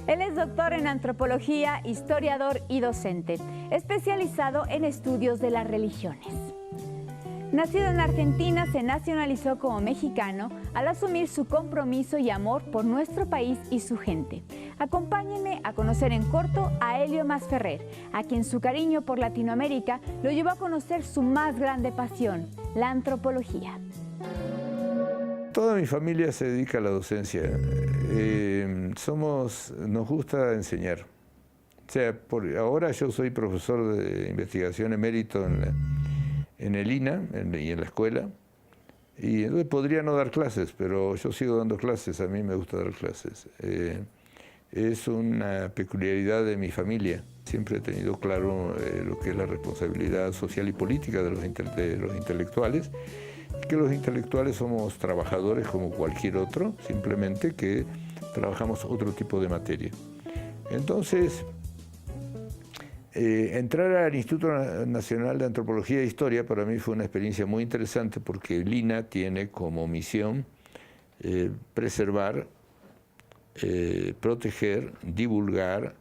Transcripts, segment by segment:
Él es doctor en antropología, historiador y docente, especializado en estudios de las religiones. Nacido en Argentina, se nacionalizó como mexicano al asumir su compromiso y amor por nuestro país y su gente. Acompáñenme a conocer en corto a Helio Masferrer, a quien su cariño por Latinoamérica lo llevó a conocer su más grande pasión, la antropología. Toda mi familia se dedica a la docencia. Nos gusta enseñar. O sea, ahora yo soy profesor de investigación emérito en el INA y en la escuela. Y entonces podría no dar clases, pero yo sigo dando clases, a mí me gusta dar clases. Es una peculiaridad de mi familia. Siempre he tenido claro lo que es la responsabilidad social y política de los intelectuales. Que los intelectuales somos trabajadores como cualquier otro, simplemente que trabajamos otro tipo de materia. Entonces, entrar al Instituto Nacional de Antropología e Historia para mí fue una experiencia muy interesante porque el INA tiene como misión preservar, proteger, divulgar,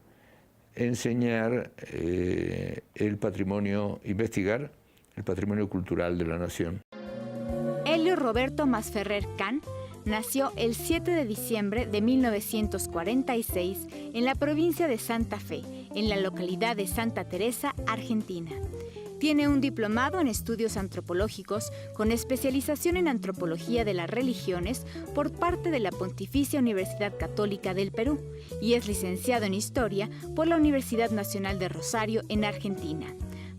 enseñar el patrimonio, investigar el patrimonio cultural de la nación. Helio Roberto Masferrer Can nació el 7 de diciembre de 1946 en la provincia de Santa Fe, en la localidad de Santa Teresa, Argentina. Tiene un diplomado en estudios antropológicos con especialización en antropología de las religiones por parte de la Pontificia Universidad Católica del Perú y es licenciado en Historia por la Universidad Nacional de Rosario en Argentina,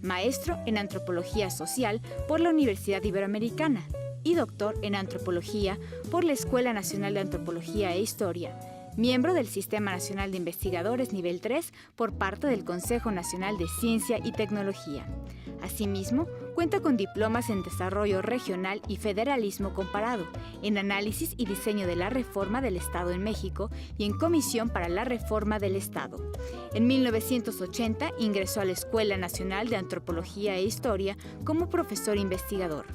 maestro en Antropología Social por la Universidad Iberoamericana y doctor en Antropología por la Escuela Nacional de Antropología e Historia, miembro del Sistema Nacional de Investigadores Nivel 3 por parte del Consejo Nacional de Ciencia y Tecnología. Asimismo, cuenta con diplomas en Desarrollo Regional y Federalismo Comparado, en Análisis y Diseño de la Reforma del Estado en México y en Comisión para la Reforma del Estado. En 1980 ingresó a la Escuela Nacional de Antropología e Historia como profesor investigador.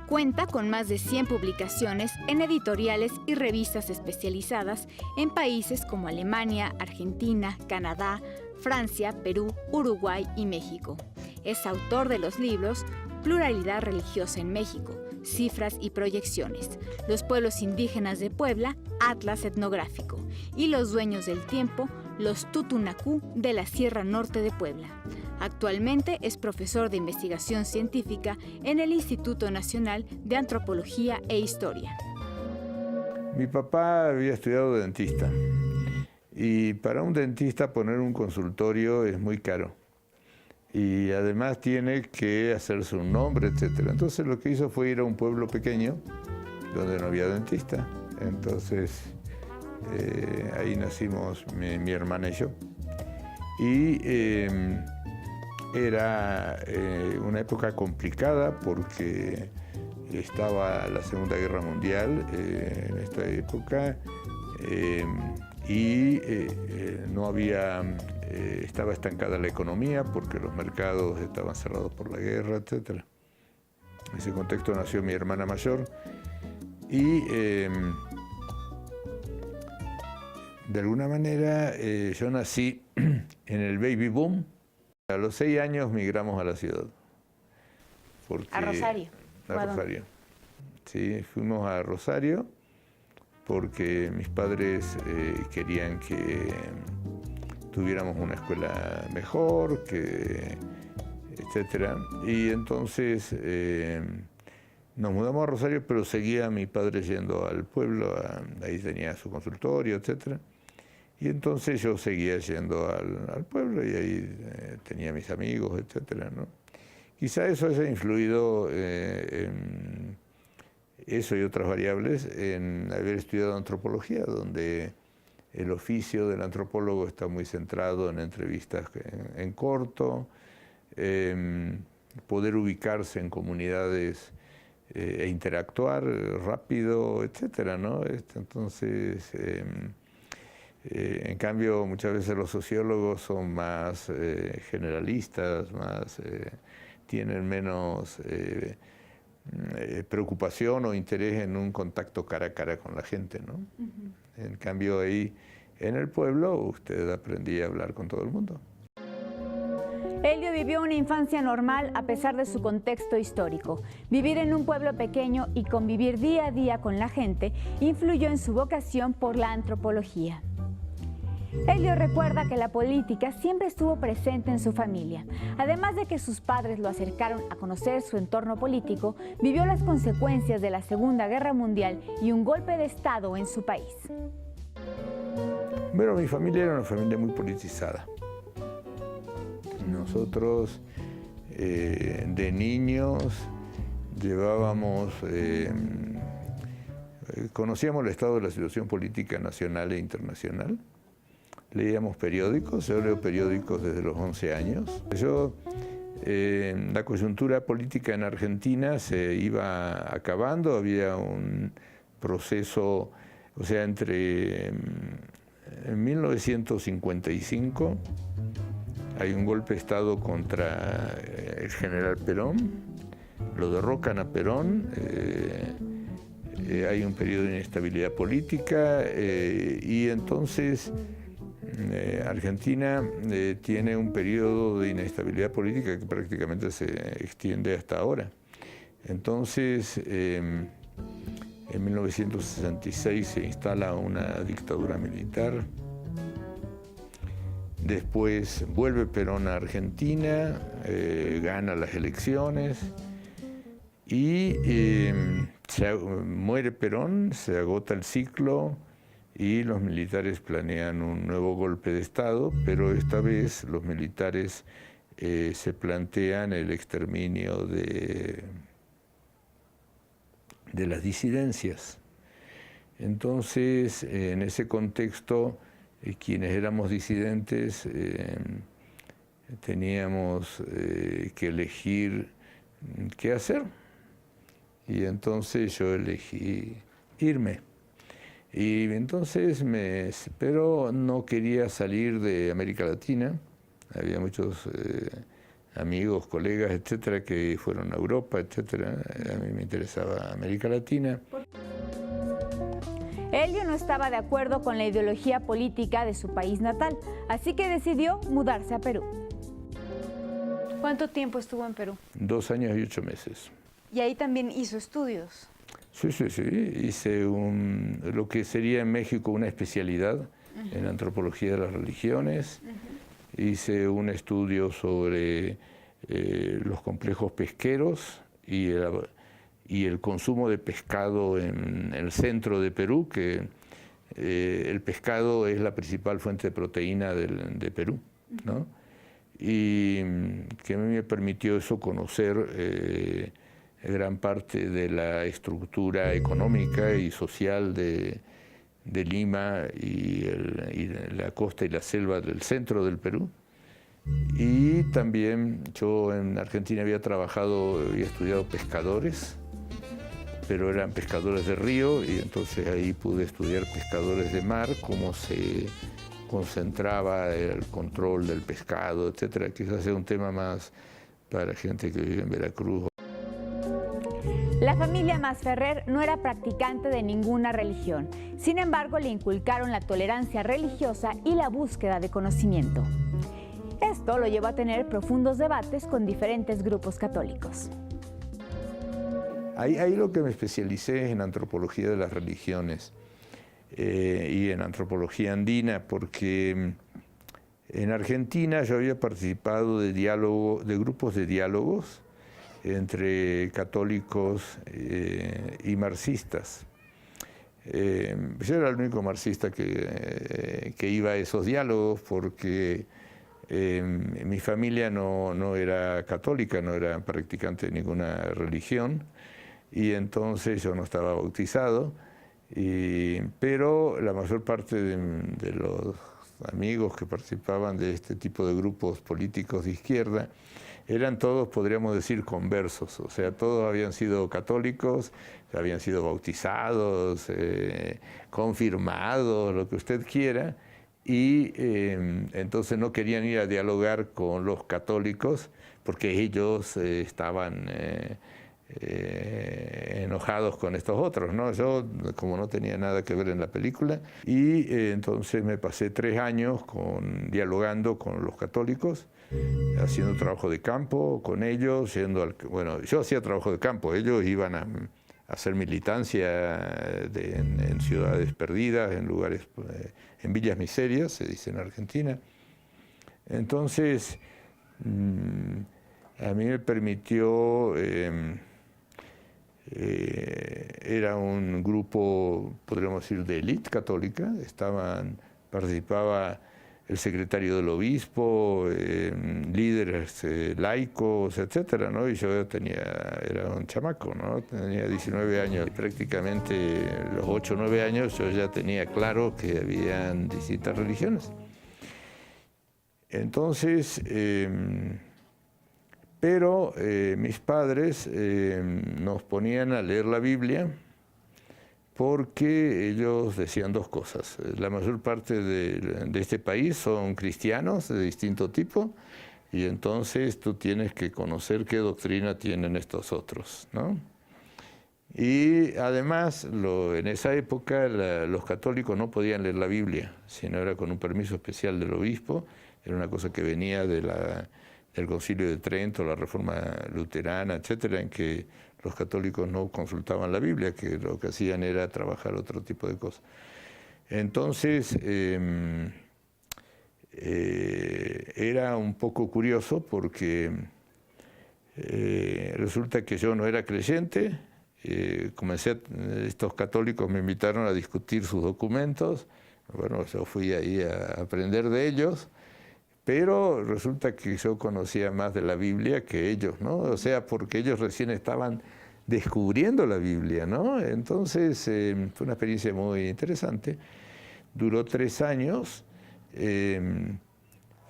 Cuenta con más de 100 publicaciones en editoriales y revistas especializadas en países como Alemania, Argentina, Canadá, Francia, Perú, Uruguay y México. Es autor de los libros Pluralidad Religiosa en México, Cifras y Proyecciones, Los Pueblos Indígenas de Puebla, Atlas Etnográfico y Los Dueños del Tiempo, Los Tutunacú de la Sierra Norte de Puebla. Actualmente es profesor de investigación científica en el Instituto Nacional de Antropología e Historia. Mi papá había estudiado dentista y para un dentista poner un consultorio es muy caro y además tiene que hacerse un nombre, etc. Entonces lo que hizo fue ir a un pueblo pequeño donde no había dentista. Entonces ahí nacimos mi hermana y yo. Y era una época complicada porque estaba la Segunda Guerra Mundial en esta época y no había, estaba estancada la economía porque los mercados estaban cerrados por la guerra, etc. En ese contexto nació mi hermana mayor y de alguna manera yo nací en el baby boom. A los 6 años migramos a la ciudad. ¿A Rosario? A Rosario. Sí, fuimos a Rosario porque mis padres querían que tuviéramos una escuela mejor, etc. Y entonces nos mudamos a Rosario, pero seguía mi padre yendo al pueblo, ahí tenía su consultorio, etc. Y entonces yo seguía yendo al pueblo y ahí tenía mis amigos, etcétera, ¿no? Quizá eso haya influido en eso y otras variables en haber estudiado antropología, donde el oficio del antropólogo está muy centrado en entrevistas en corto, poder ubicarse en comunidades e interactuar rápido, etcétera, ¿no? Entonces, en cambio, muchas veces los sociólogos son más generalistas, tienen menos preocupación o interés en un contacto cara a cara con la gente, ¿no? En cambio, ahí en el pueblo usted aprendía a hablar con todo el mundo. Helio vivió una infancia normal a pesar de su contexto histórico. Vivir en un pueblo pequeño y convivir día a día con la gente influyó en su vocación por la antropología. Helio recuerda que la política siempre estuvo presente en su familia. Además de que sus padres lo acercaron a conocer su entorno político, vivió las consecuencias de la Segunda Guerra Mundial y un golpe de Estado en su país. Bueno, mi familia era una familia muy politizada. Nosotros, de niños, conocíamos el estado de la situación política nacional e internacional. Leíamos periódicos, yo leo periódicos desde los 11 años. La coyuntura política en Argentina se iba acabando, había un proceso, o sea, en 1955 hay un golpe de Estado contra el general Perón, lo derrocan a Perón, hay un periodo de inestabilidad política y entonces Argentina tiene un periodo de inestabilidad política que prácticamente se extiende hasta ahora. Entonces, en 1966 se instala una dictadura militar. Después vuelve Perón a Argentina, gana las elecciones y muere Perón, se agota el ciclo y los militares planean un nuevo golpe de Estado, pero esta vez los militares se plantean el exterminio de las disidencias. Entonces, en ese contexto, quienes éramos disidentes teníamos que elegir qué hacer. Y entonces yo elegí irme. Y entonces pero no quería salir de América Latina. Había muchos amigos, colegas, etcétera, que fueron a Europa, etcétera. A mí me interesaba América Latina. Helio no estaba de acuerdo con la ideología política de su país natal, así que decidió mudarse a Perú. ¿Cuánto tiempo estuvo en Perú? 2 años y 8 meses. ¿Y ahí también hizo estudios? Sí. Hice lo que sería en México una especialidad en antropología de las religiones. Hice un estudio sobre los complejos pesqueros y el consumo de pescado en el centro de Perú, que el pescado es la principal fuente de proteína de Perú, ¿no? Y que a mí me permitió eso conocer gran parte de la estructura económica y social de Lima y la costa y la selva del centro del Perú. Y también yo en Argentina había estudiado pescadores, pero eran pescadores de río, y entonces ahí pude estudiar pescadores de mar, cómo se concentraba el control del pescado, etcétera. Quizás sea un tema más para gente que vive en Veracruz. La familia Masferrer no era practicante de ninguna religión. Sin embargo, le inculcaron la tolerancia religiosa y la búsqueda de conocimiento. Esto lo llevó a tener profundos debates con diferentes grupos católicos. Ahí lo que me especialicé es en antropología de las religiones y en antropología andina, porque en Argentina yo había participado de grupos de diálogos entre católicos y marxistas. Yo era el único marxista que iba a esos diálogos porque mi familia no era católica, no era practicante de ninguna religión, y entonces yo no estaba bautizado, pero la mayor parte de los amigos que participaban de este tipo de grupos políticos de izquierda eran todos, podríamos decir, conversos, o sea, todos habían sido católicos, habían sido bautizados, confirmados, lo que usted quiera, y entonces no querían ir a dialogar con los católicos porque ellos estaban enojados con estos otros, ¿no? Yo, como no tenía nada que ver en la película, y entonces me pasé 3 años dialogando con los católicos, haciendo trabajo de campo con ellos, bueno, yo hacía trabajo de campo, ellos iban a hacer militancia en ciudades perdidas, en lugares, en villas miserias, se dice en Argentina. Entonces, a mí me permitió, era un grupo, podríamos decir, de élite católica, participaba el secretario del obispo, líderes laicos, etcétera, ¿no? Y yo era un chamaco, ¿no? Tenía 19 años, y prácticamente los 8 o 9 años yo ya tenía claro que habían distintas religiones. Entonces, pero mis padres nos ponían a leer la Biblia porque ellos decían 2 cosas. La mayor parte de este país son cristianos de distinto tipo y entonces tú tienes que conocer qué doctrina tienen estos otros, ¿no? Y además, en esa época los católicos no podían leer la Biblia, sino era con un permiso especial del obispo, era una cosa que venía del Concilio de Trento, la Reforma Luterana, etcétera, en que los católicos no consultaban la Biblia, que lo que hacían era trabajar otro tipo de cosas. Entonces, era un poco curioso porque resulta que yo no era creyente, estos católicos me invitaron a discutir sus documentos, bueno, yo fui ahí a aprender de ellos, pero resulta que yo conocía más de la Biblia que ellos, ¿no? O sea, porque ellos recién estaban descubriendo la Biblia, ¿no? Entonces, fue una experiencia muy interesante. Duró 3 años,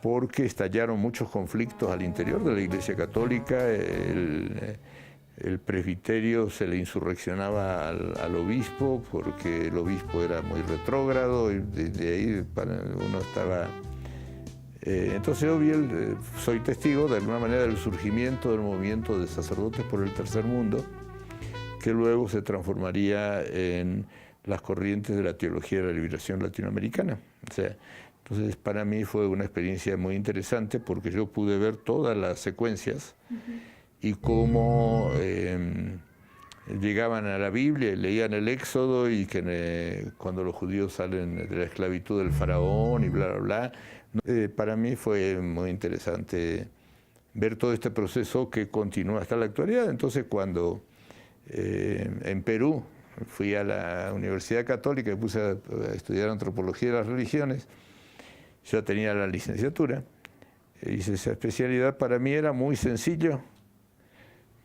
porque estallaron muchos conflictos al interior de la Iglesia Católica. El presbiterio se le insurreccionaba al obispo, porque el obispo era muy retrógrado, y de ahí uno estaba... Entonces yo soy testigo de alguna manera del surgimiento del movimiento de sacerdotes por el tercer mundo, que luego se transformaría en las corrientes de la teología de la liberación latinoamericana. O sea, entonces para mí fue una experiencia muy interesante porque yo pude ver todas las secuencias y cómo llegaban a la Biblia y leían el Éxodo y que cuando los judíos salen de la esclavitud del faraón y bla, bla, bla. Para mí fue muy interesante ver todo este proceso que continúa hasta la actualidad. Entonces, cuando en Perú fui a la Universidad Católica y puse a estudiar antropología de las religiones, yo tenía la licenciatura, hice esa especialidad. Para mí era muy sencillo,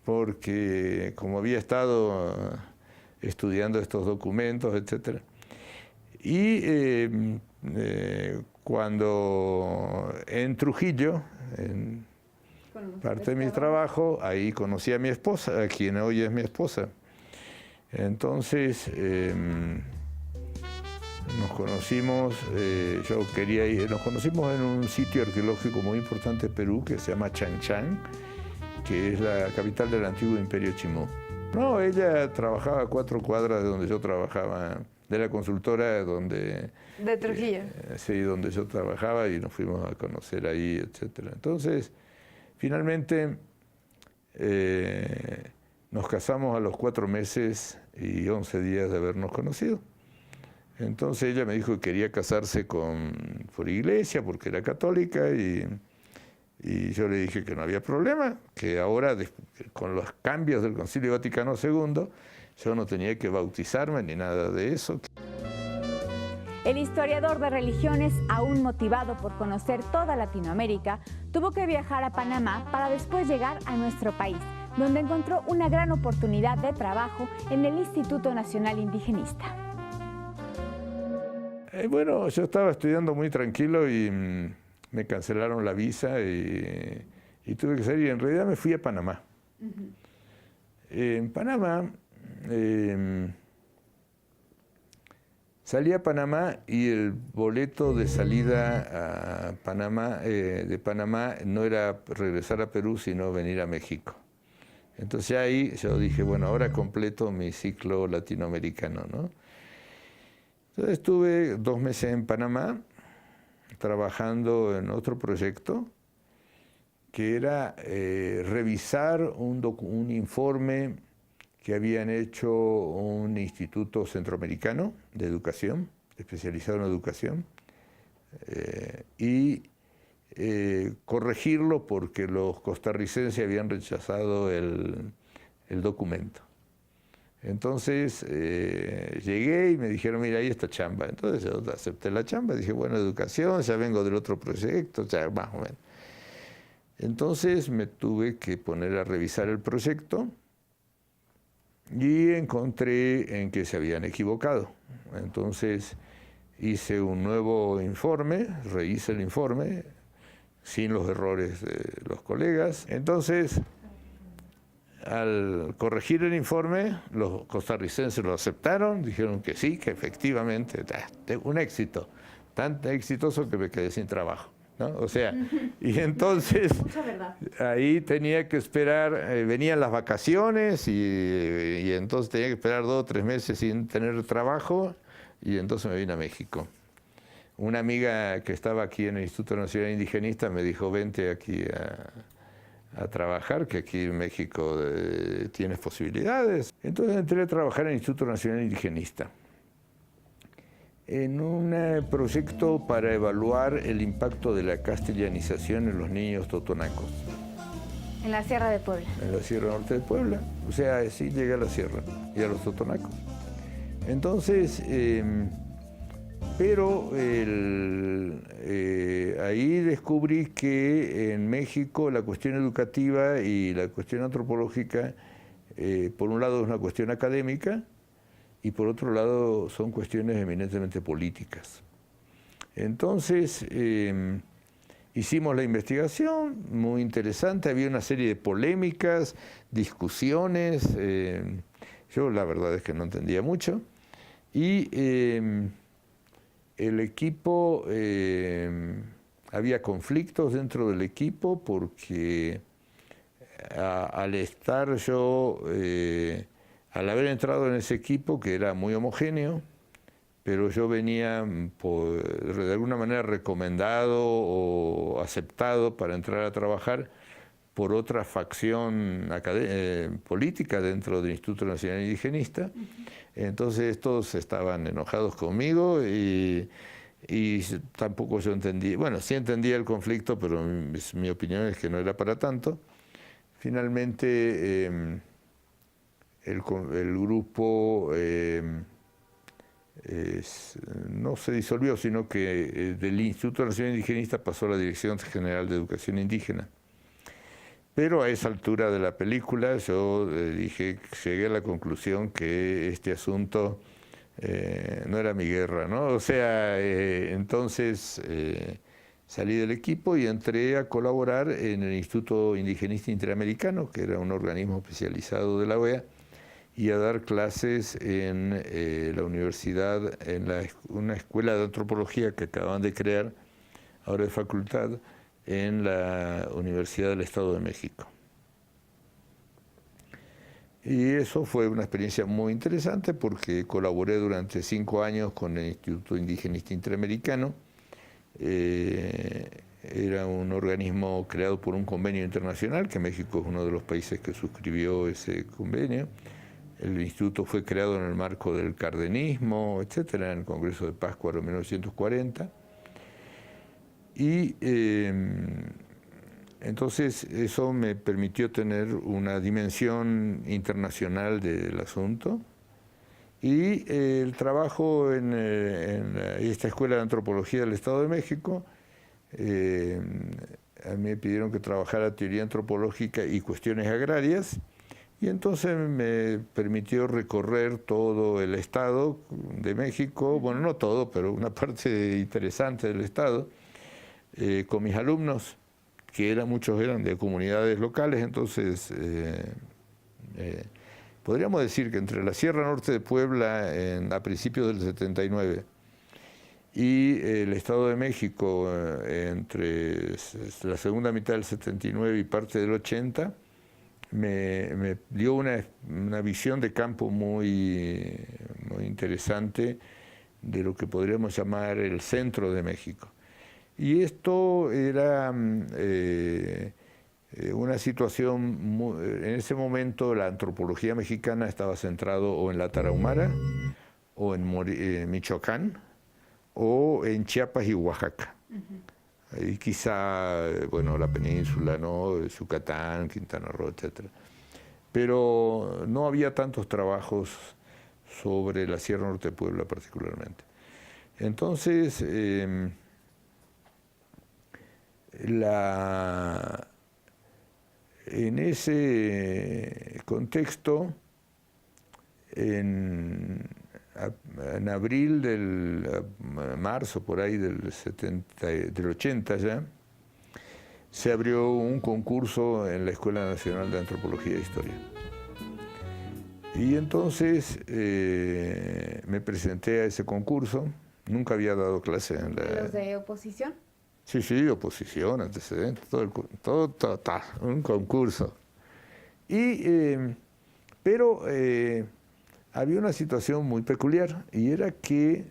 porque como había estado estudiando estos documentos, etc. Y cuando en Trujillo, en parte de mi trabajo, ahí conocí a mi esposa, a quien hoy es mi esposa. Entonces nos conocimos, nos conocimos en un sitio arqueológico muy importante de Perú que se llama Chan, que es la capital del antiguo Imperio Chimú. No, ella trabajaba a 4 cuadras de donde yo trabajaba, de la consultora donde... ¿De Trujillo? Sí, donde yo trabajaba, y nos fuimos a conocer ahí, etc. Entonces, finalmente, nos casamos a los 4 meses y 11 días de habernos conocido. Entonces ella me dijo que quería casarse por iglesia, porque era católica, y yo le dije que no había problema, que ahora, con los cambios del Concilio Vaticano II, yo no tenía que bautizarme ni nada de eso. El historiador de religiones, aún motivado por conocer toda Latinoamérica, tuvo que viajar a Panamá para después llegar a nuestro país, donde encontró una gran oportunidad de trabajo en el Instituto Nacional Indigenista. Bueno, yo estaba estudiando muy tranquilo y me cancelaron la visa, y tuve que salir. En realidad me fui a Panamá. En Panamá, salí a Panamá y el boleto de salida a Panamá, de Panamá no era regresar a Perú, sino venir a México. Entonces ahí yo dije, bueno, ahora completo mi ciclo latinoamericano, ¿no? Entonces estuve 2 meses en Panamá trabajando en otro proyecto que era revisar un informe que habían hecho un instituto centroamericano de educación, especializado en educación, y corregirlo porque los costarricenses habían rechazado el documento. Entonces llegué y me dijeron, mira, ahí está chamba. Entonces yo acepté la chamba, dije, bueno, educación, ya vengo del otro proyecto, ya más o menos. Entonces me tuve que poner a revisar el proyecto y encontré en que se habían equivocado. Entonces hice un nuevo informe, rehice el informe sin los errores de los colegas. Entonces, al corregir el informe, los costarricenses lo aceptaron, dijeron que sí, que efectivamente, un éxito, tan exitoso que me quedé sin trabajo, ¿no? O sea, y entonces ahí tenía que esperar, venían las vacaciones y entonces tenía que esperar 2 o 3 meses sin tener trabajo y entonces me vine a México. Una amiga que estaba aquí en el Instituto Nacional Indigenista me dijo, vente aquí a trabajar, que aquí en México tienes posibilidades. Entonces entré a trabajar en el Instituto Nacional Indigenista, en un proyecto para evaluar el impacto de la castellanización en los niños totonacos. En la Sierra de Puebla. En la Sierra Norte de Puebla. O sea, sí llegué a la sierra y a los totonacos. Entonces, pero ahí descubrí que en México la cuestión educativa y la cuestión antropológica, por un lado es una cuestión académica y por otro lado son cuestiones eminentemente políticas. Entonces hicimos la investigación, muy interesante, había una serie de polémicas, discusiones, yo la verdad es que no entendía mucho, y el equipo, había conflictos dentro del equipo porque al estar yo, al haber entrado en ese equipo que era muy homogéneo, pero yo venía de alguna manera recomendado o aceptado para entrar a trabajar por otra facción política dentro del Instituto Nacional Indigenista. Entonces estos estaban enojados conmigo y tampoco yo entendí, bueno, sí entendía el conflicto, pero mi opinión es que no era para tanto. Finalmente el grupo no se disolvió, sino que del Instituto Nacional Indigenista pasó a la Dirección General de Educación Indígena. Pero a esa altura de la película yo llegué a la conclusión que este asunto no era mi guerra, ¿no? O sea, entonces salí del equipo y entré a colaborar en el Instituto Indigenista Interamericano, que era un organismo especializado de la OEA, y a dar clases en la universidad, en una escuela de antropología que acaban de crear, ahora de facultad, en la Universidad del Estado de México. Y eso fue una experiencia muy interesante porque colaboré durante 5 años con el Instituto Indigenista Interamericano. Era un organismo creado por un convenio internacional, que México es uno de los países que suscribió ese convenio. El instituto fue creado en el marco del cardenismo, etcétera, en el Congreso de Pátzcuaro en 1940. Y entonces eso me permitió tener una dimensión internacional del asunto. Y el trabajo en esta Escuela de Antropología del Estado de México, a mí me pidieron que trabajara teoría antropológica y cuestiones agrarias, y entonces me permitió recorrer todo el Estado de México, bueno, no todo, pero una parte interesante del Estado, con mis alumnos, que muchos eran de comunidades locales, entonces podríamos decir que entre la Sierra Norte de Puebla a principios del 79 y el Estado de México entre la segunda mitad del 79 y parte del 80, me dio una visión de campo muy interesante de lo que podríamos llamar el centro de México. Y esto era una situación, en ese momento la antropología mexicana estaba centrado o en la Tarahumara, o en Michoacán, o en Chiapas y Oaxaca. Y quizá, bueno, la península, ¿no? Yucatán, Quintana Roo, etc. Pero no había tantos trabajos sobre la Sierra Norte de Puebla particularmente. Entonces, en ese contexto, en marzo por ahí del 80 ya, se abrió un concurso en la Escuela Nacional de Antropología e Historia. Y entonces me presenté a ese concurso, nunca había dado clase en la... ¿Los de oposición? Sí, oposición, antecedentes, todo, un concurso. Pero había una situación muy peculiar, y era que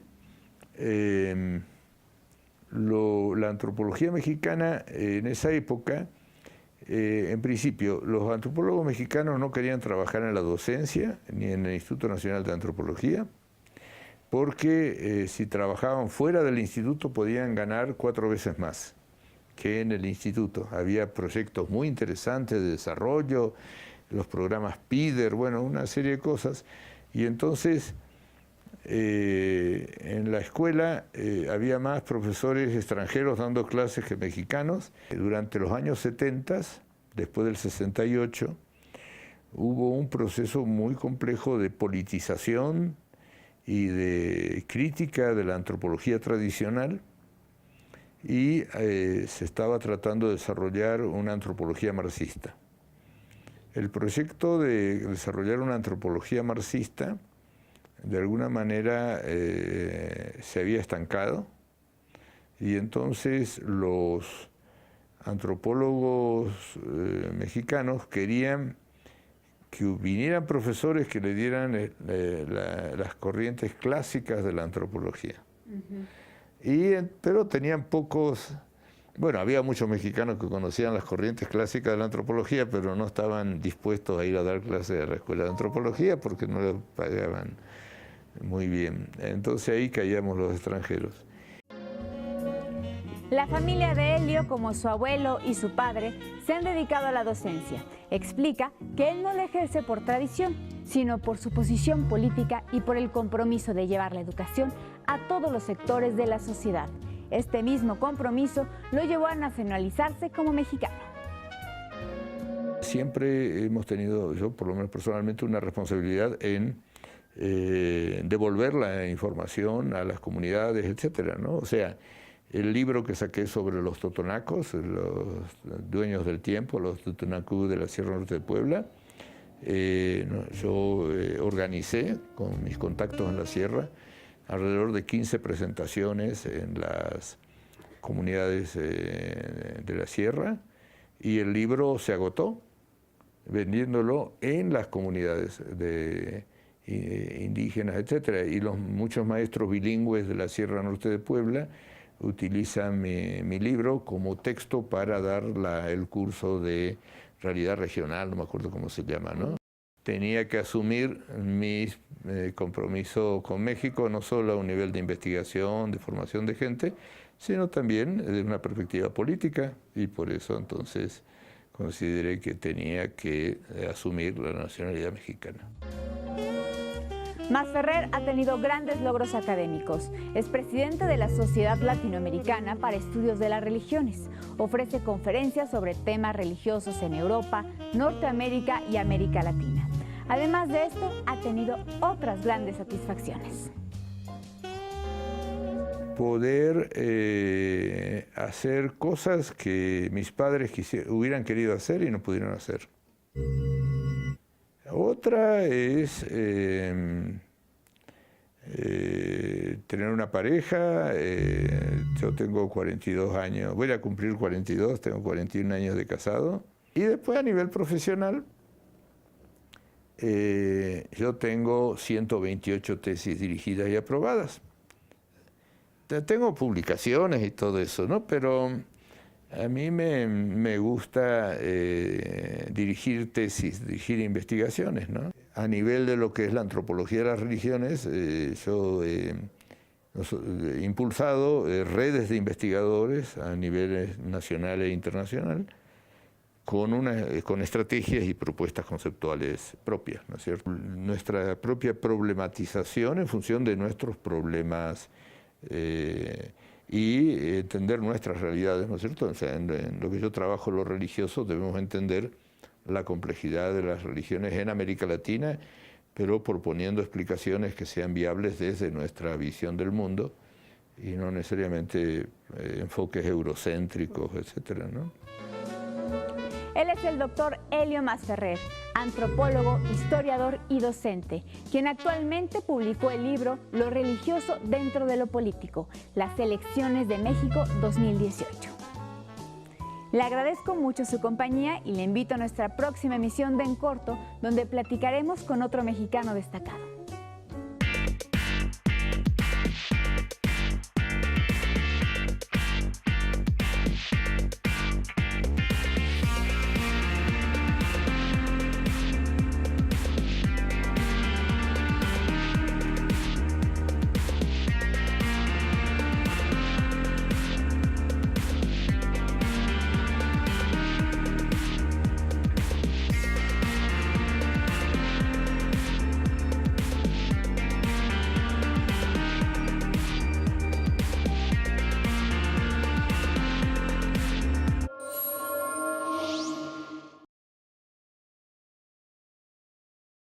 la antropología mexicana en esa época, en principio, los antropólogos mexicanos no querían trabajar en la docencia ni en el Instituto Nacional de Antropología, porque si trabajaban fuera del instituto podían ganar 4 veces más que en el instituto. Había proyectos muy interesantes de desarrollo, los programas PIDER, bueno, una serie de cosas. Y entonces en la escuela había más profesores extranjeros dando clases que mexicanos. Durante los años 70, después del 68, hubo un proceso muy complejo de politización y de crítica de la antropología tradicional, y se estaba tratando de desarrollar una antropología marxista. El proyecto de desarrollar una antropología marxista, de alguna manera, se había estancado, y entonces los antropólogos mexicanos querían que vinieran profesores que le dieran las corrientes clásicas de la antropología. Pero tenían pocos... Bueno, había muchos mexicanos que conocían las corrientes clásicas de la antropología, pero no estaban dispuestos a ir a dar clases a la escuela de antropología porque no les pagaban muy bien. Entonces ahí caíamos los extranjeros. La familia de Helio, como su abuelo y su padre, se han dedicado a la docencia. Explica que él no la ejerce por tradición, sino por su posición política y por el compromiso de llevar la educación a todos los sectores de la sociedad. Este mismo compromiso lo llevó a nacionalizarse como mexicano. Siempre hemos tenido, yo por lo menos personalmente, una responsabilidad en devolver la información a las comunidades, etcétera, ¿no? O sea, el libro que saqué sobre los totonacos, los dueños del tiempo, los totonacú de la Sierra Norte de Puebla, yo organicé con mis contactos en la sierra alrededor de 15 presentaciones en las comunidades de la sierra, y el libro se agotó vendiéndolo en las comunidades indígenas, etcétera. Y muchos maestros bilingües de la Sierra Norte de Puebla utilizan mi libro como texto para dar el curso de realidad regional, no me acuerdo cómo se llama, ¿no? Tenía que asumir mi compromiso con México, no solo a un nivel de investigación, de formación de gente, sino también desde una perspectiva política, y por eso entonces consideré que tenía que asumir la nacionalidad mexicana. Masferrer ha tenido grandes logros académicos. Es presidente de la Sociedad Latinoamericana para Estudios de las Religiones. Ofrece conferencias sobre temas religiosos en Europa, Norteamérica y América Latina. Además de esto, ha tenido otras grandes satisfacciones. poder hacer cosas que mis padres hubieran querido hacer y no pudieron hacer. Otra es tener una pareja. Yo tengo 42 años, voy a cumplir 42, tengo 41 años de casado. Y después a nivel profesional, yo tengo 128 tesis dirigidas y aprobadas. Tengo publicaciones y todo eso, ¿no? Pero a mí me gusta dirigir tesis, dirigir investigaciones, ¿no? A nivel de lo que es la antropología de las religiones, yo he impulsado redes de investigadores a nivel nacional e internacional con estrategias y propuestas conceptuales propias, ¿no es cierto? Nuestra propia problematización en función de nuestros problemas y entender nuestras realidades, ¿no es cierto? O sea, en lo que yo trabajo, lo religioso, debemos entender la complejidad de las religiones en América Latina, pero proponiendo explicaciones que sean viables desde nuestra visión del mundo y no necesariamente enfoques eurocéntricos, etcétera, ¿no? Él es el doctor Helio Masferrer, antropólogo, historiador y docente, quien actualmente publicó el libro Lo religioso dentro de lo político, las elecciones de México 2018. Le agradezco mucho su compañía y le invito a nuestra próxima emisión de En Corto, donde platicaremos con otro mexicano destacado.